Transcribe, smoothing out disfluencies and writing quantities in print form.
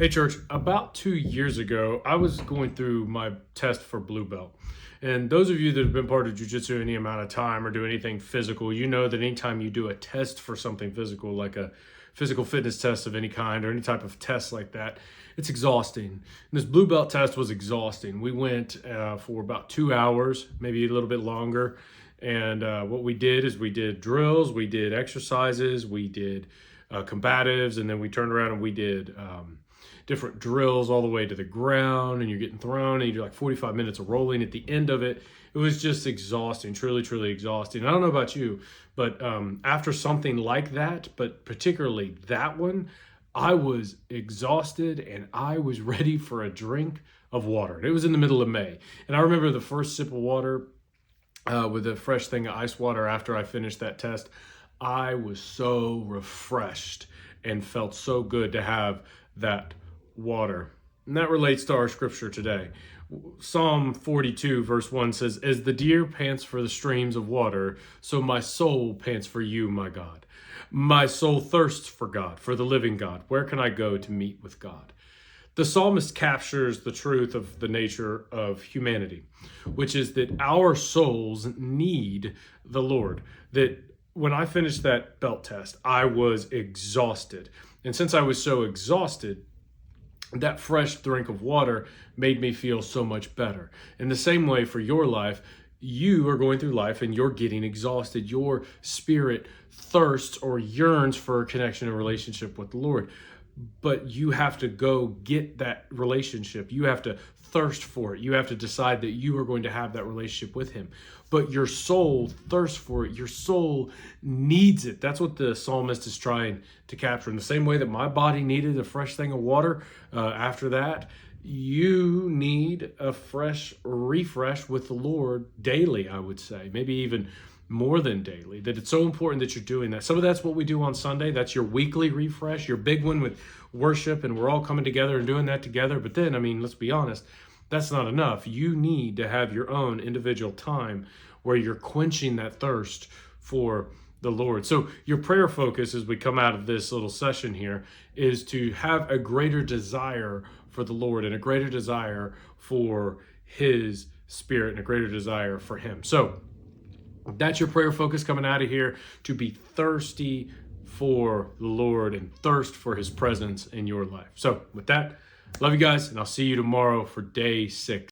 Hey, church, about 2 years ago, I was going through my test for blue belt. And those of you that have been part of jujitsu any amount of time or do anything physical, you know that anytime you do a test for something physical, like a physical fitness test of any kind or any type of test like that, it's exhausting. And this blue belt test was exhausting. We went for about 2 hours, maybe a little bit longer. And what we did is we did drills, we did exercises, we did combatives, and then we turned around and we did different drills all the way to the ground, and you're getting thrown, and you do like 45 minutes of rolling at the end of it. It was just exhausting, truly, truly exhausting. I don't know about you, but after something like that, but particularly that one, I was exhausted and I was ready for a drink of water. And it was in the middle of May. And I remember the first sip of water with a fresh thing of ice water after I finished that test. I was so refreshed and felt so good to have that water. And that relates to our scripture today. Psalm 42 verse 1 says, "As the deer pants for the streams of water, so my soul pants for you, my God. My soul thirsts for God, for the living God. Where can I go to meet with God?" The psalmist captures the truth of the nature of humanity, which is that our souls need the Lord. That when I finished that belt test, I was exhausted. And since I was so exhausted, that fresh drink of water made me feel so much better. In the same way for your life, you are going through life and you're getting exhausted. Your spirit thirsts or yearns for a connection and relationship with the Lord. But you have to go get that relationship. You have to thirst for it. You have to decide that you are going to have that relationship with him. But your soul thirsts for it. Your soul needs it. That's what the psalmist is trying to capture. In the same way that my body needed a fresh thing of water after that, you need a fresh refresh with the Lord daily, I would say. Maybe even more than daily, that it's so important that you're doing that. Some of that's what we do on Sunday. That's your weekly refresh, your big one with worship, and we're all coming together and doing that together. But then, I mean, let's be honest, that's not enough. You need to have your own individual time where you're quenching that thirst for the Lord. So your prayer focus as we come out of this little session here is to have a greater desire for the Lord and a greater desire for his spirit and a greater desire for him. So that's your prayer focus coming out of here, to be thirsty for the Lord and thirst for his presence in your life. So with that, love you guys, and I'll see you tomorrow for day 6.